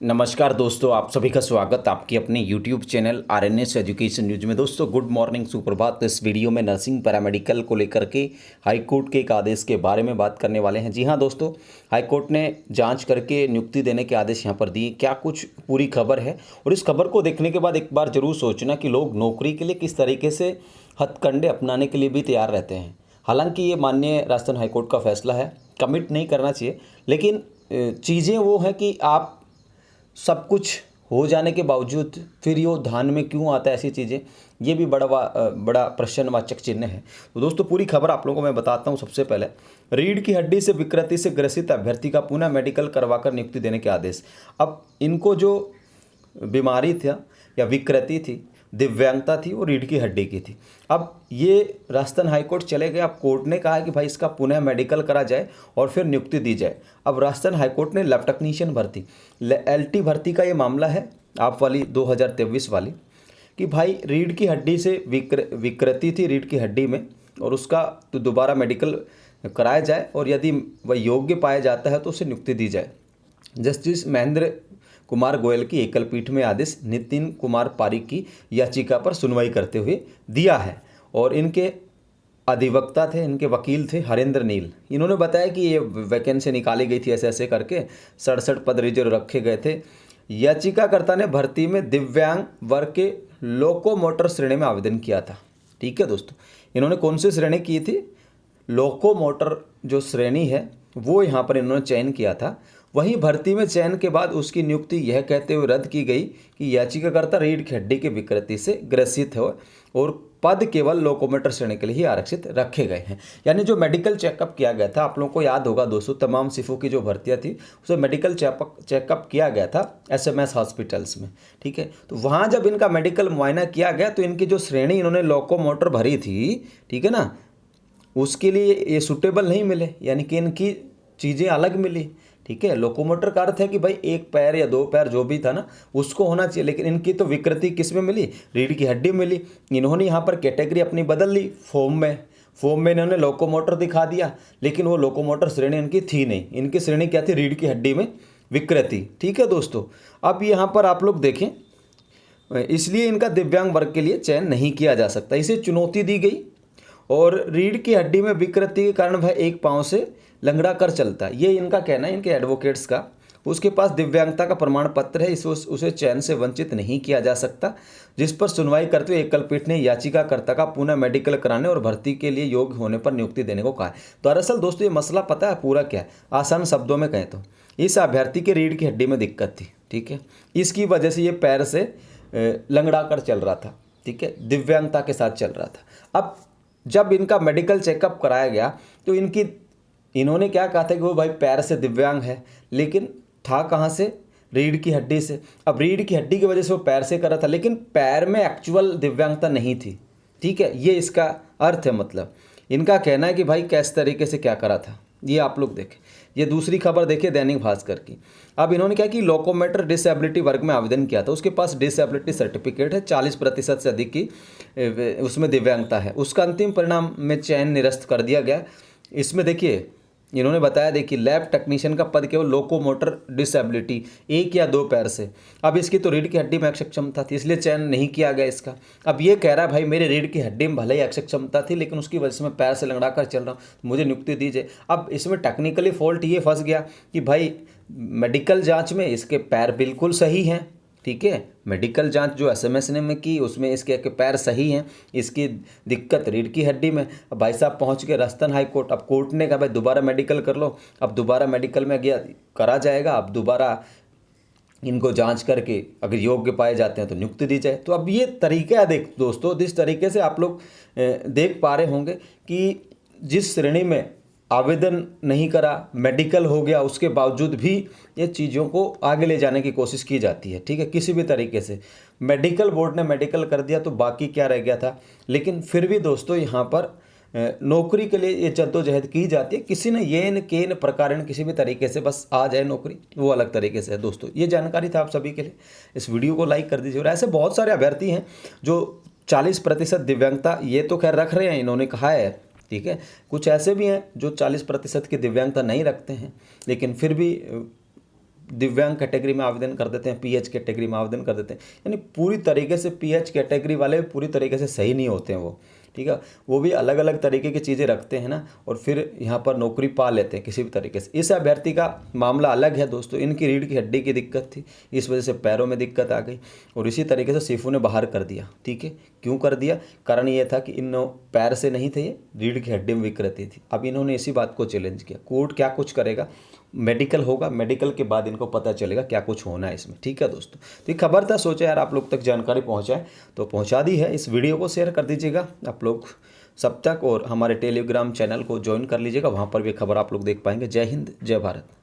नमस्कार दोस्तों, आप सभी का स्वागत आपके अपने YouTube channel RNS education news में। दोस्तों गुड मॉर्निंग, सुप्रभात। इस वीडियो में नर्सिंग पैरामेडिकल को लेकर के हाई कोर्ट के एक आदेश के बारे में बात करने वाले हैं। जी हाँ दोस्तों, हाई कोर्ट ने जांच करके नियुक्ति देने के आदेश यहाँ पर दिए। क्या कुछ पूरी खबर है, और इस खबर को देखने के बाद एक बार जरूर सोचना कि लोग नौकरी के लिए किस तरीके से हथकंडे अपनाने के लिए भी तैयार रहते हैं। हालांकि ये माननीय राजस्थान हाईकोर्ट का फैसला है, कमिट नहीं करना चाहिए, लेकिन चीज़ें वो हैं कि आप सब कुछ हो जाने के बावजूद फिर ये ध्यान में क्यों आता है ऐसी चीज़ें, ये भी बड़ा प्रश्नवाचक चिन्ह है। तो दोस्तों पूरी खबर आप लोगों को मैं बताता हूँ। सबसे पहले, रीढ़ की हड्डी से विकृति से ग्रसित अभ्यर्थी का पुनः मेडिकल करवाकर नियुक्ति देने के आदेश। अब इनको जो बीमारी था या विकृति थी, दिव्यांगता थी, वो रीढ़ की हड्डी की थी। अब ये राजस्थान हाईकोर्ट चले गए। अब कोर्ट ने कहा कि भाई इसका पुनः मेडिकल करा जाए और फिर नियुक्ति दी जाए। अब राजस्थान हाईकोर्ट ने लैब टेक्नीशियन भर्ती, LT भर्ती का ये मामला है, आप वाली 2023 वाली, कि भाई रीढ़ की हड्डी से विकृति थी रीढ़ की हड्डी में, और उसका तो दोबारा मेडिकल कराया जाए, और यदि वह योग्य पाया जाता है तो उसे नियुक्ति दी जाए। जस्टिस महेंद्र कुमार गोयल की एकल पीठ में आदेश नितिन कुमार पारिक की याचिका पर सुनवाई करते हुए दिया है। और इनके अधिवक्ता थे, इनके वकील थे हरेंद्र नील। इन्होंने बताया कि ये वैकेंसी निकाली गई थी, ऐसे ऐसे करके 67 पद रिजर्व रखे गए थे। याचिकाकर्ता ने भर्ती में दिव्यांग वर्ग के लोकोमोटर श्रेणी में आवेदन किया था। ठीक है दोस्तों, इन्होंने कौन सी श्रेणी की थी? लोकोमोटर जो श्रेणी है वो यहाँ पर इन्होंने चयन किया था। वहीं भर्ती में चयन के बाद उसकी नियुक्ति यह कहते हुए रद्द की गई कि याचिकाकर्ता रीढ़ की हड्डी की विकृति से ग्रसित हो और पद केवल लोकोमोटर श्रेणी के लिए ही आरक्षित रखे गए हैं। यानी जो मेडिकल चेकअप किया गया था, आप लोगों को याद होगा दोस्तों, तमाम सिफों की जो भर्तियां थी उसे मेडिकल चेकअप किया गया था SMS हॉस्पिटल्स में। ठीक है, तो वहाँ जब इनका मेडिकल मुआयना किया गया तो इनकी जो श्रेणी इन्होंने लोकोमोटर भरी थी, ठीक है ना, उसके लिए ये सूटेबल नहीं मिले, यानी कि इनकी चीज़ें अलग मिली। ठीक है, लोकोमोटर का अर्थ है कि भाई एक पैर या दो पैर जो भी था ना उसको होना चाहिए, लेकिन इनकी तो विकृति किस में मिली? रीढ़ की हड्डी मिली। इन्होंने यहाँ पर कैटेगरी अपनी बदल ली, फॉर्म में इन्होंने लोकोमोटर दिखा दिया, लेकिन वो लोकोमोटर श्रेणी इनकी थी नहीं। इनकी श्रेणी क्या थी? रीढ़ की हड्डी में विकृति। ठीक है दोस्तों, अब यहाँ पर आप लोग देखें, इसलिए इनका दिव्यांग वर्ग के लिए चयन नहीं किया जा सकता, इसे चुनौती दी गई। और रीढ़ की हड्डी में विकृति के कारण वह एक पांव से लंगड़ा कर चलता है, ये इनका कहना है, इनके एडवोकेट्स का। उसके पास दिव्यांगता का प्रमाण पत्र है, इसे उसे चयन से वंचित नहीं किया जा सकता। जिस पर सुनवाई करते हुए एकल पीठ ने याचिकाकर्ता का पुनः मेडिकल कराने और भर्ती के लिए योग्य होने पर नियुक्ति देने को कहा है। तो दरअसल दोस्तों ये मसला पता है पूरा क्या है? आसान शब्दों में कहें तो इस अभ्यर्थी के रीढ़ की हड्डी में दिक्कत थी। ठीक है, इसकी वजह से ये पैर से लंगड़ा कर चल रहा था। ठीक है, दिव्यांगता के साथ चल रहा था। अब जब इनका मेडिकल चेकअप कराया गया तो इन्होंने क्या कहा था कि वो भाई पैर से दिव्यांग है, लेकिन था कहाँ से? रीढ़ की हड्डी से। अब रीढ़ की हड्डी की वजह से वो पैर से कर रहा था, लेकिन पैर में एक्चुअल दिव्यांगता नहीं थी। ठीक है, ये इसका अर्थ है। मतलब इनका कहना है कि भाई किस तरीके से क्या करा था, ये आप लोग देखें। ये दूसरी खबर देखिए दैनिक भास्कर की। अब इन्होंने क्या कि लोकोमोटर डिसेबिलिटी वर्ग में आवेदन किया था, उसके पास डिसेबिलिटी सर्टिफिकेट है, 40% से अधिक की उसमें दिव्यांगता है। उसका अंतिम परिणाम में चयन निरस्त कर दिया गया। इसमें देखिए इन्होंने बताया, देखिए लैब टेक्नीशियन का पद केवल लोकोमोटर डिसेबिलिटी, एक या दो पैर से। अब इसकी तो रीढ़ की हड्डी में अक्षम क्षमता थी, इसलिए चयन नहीं किया गया इसका। अब ये कह रहा है भाई मेरे रीढ़ की हड्डी में भले ही अक्षम क्षमता थी, लेकिन उसकी वजह से मैं पैर से लंगड़ा कर चल रहा हूँ, मुझे नियुक्ति दीजिए। अब इसमें टेक्निकली फॉल्ट ये फंस गया कि भाई मेडिकल जाँच में इसके पैर बिल्कुल सही हैं। ठीक है, मेडिकल जांच जो SMS ने में की उसमें इसके पैर सही हैं, इसकी दिक्कत रीढ़ की हड्डी में। अब भाई साहब पहुंच गए राजस्थान हाई कोर्ट। अब कोर्ट ने कहा भाई दोबारा मेडिकल कर लो। अब दोबारा मेडिकल में गया करा जाएगा, अब दोबारा इनको जांच करके अगर योग्य पाए जाते हैं तो नियुक्ति दी जाए। तो अब ये तरीका है देख दोस्तों, जिस तरीके से आप लोग देख पा रहे होंगे कि जिस श्रेणी में आवेदन नहीं करा, मेडिकल हो गया, उसके बावजूद भी ये चीज़ों को आगे ले जाने की कोशिश की जाती है। ठीक है, किसी भी तरीके से मेडिकल बोर्ड ने मेडिकल कर दिया तो बाकी क्या रह गया था। लेकिन फिर भी दोस्तों यहाँ पर नौकरी के लिए ये जद्दोजहद की जाती है। किसी ने ये न के न प्रकार किसी भी तरीके से बस आ जाए नौकरी, वो अलग तरीके से है। दोस्तों ये जानकारी था आप सभी के लिए, इस वीडियो को लाइक कर दीजिए। और ऐसे बहुत सारे अभ्यर्थी हैं जो 40% दिव्यांगता ये तो खैर रख रहे हैं, इन्होंने कहा है। ठीक है, कुछ ऐसे भी हैं जो 40% की दिव्यांगता नहीं रखते हैं, लेकिन फिर भी दिव्यांग कैटेगरी में आवेदन कर देते हैं, पीएच कैटेगरी में आवेदन कर देते हैं। यानी पूरी तरीके से पीएच कैटेगरी वाले पूरी तरीके से सही नहीं होते हैं वो, ठीक है। वो भी अलग अलग तरीके की चीज़ें रखते हैं ना, और फिर यहाँ पर नौकरी पा लेते हैं किसी भी तरीके से। इस अभ्यर्थी का मामला अलग है दोस्तों, इनकी रीढ़ की हड्डी की दिक्कत थी, इस वजह से पैरों में दिक्कत आ गई और इसी तरीके से सीफू ने बाहर कर दिया, ठीक है। क्यों कर दिया? कारण ये था कि इन पैर से नहीं थे, ये रीढ़ की हड्डी में विकृति थी। अब इन्होंने इसी बात को चैलेंज किया। कोर्ट क्या कुछ करेगा, मेडिकल होगा, मेडिकल के बाद इनको पता चलेगा क्या कुछ होना है इसमें, ठीक है दोस्तों। तो ये खबर था, सोचा यार आप लोग तक जानकारी पहुंचाए, तो पहुंचा दी है। इस वीडियो को शेयर कर दीजिएगा आप लोग सब तक, और हमारे टेलीग्राम चैनल को ज्वाइन कर लीजिएगा, वहाँ पर भी खबर आप लोग देख पाएंगे। जय हिंद, जय भारत।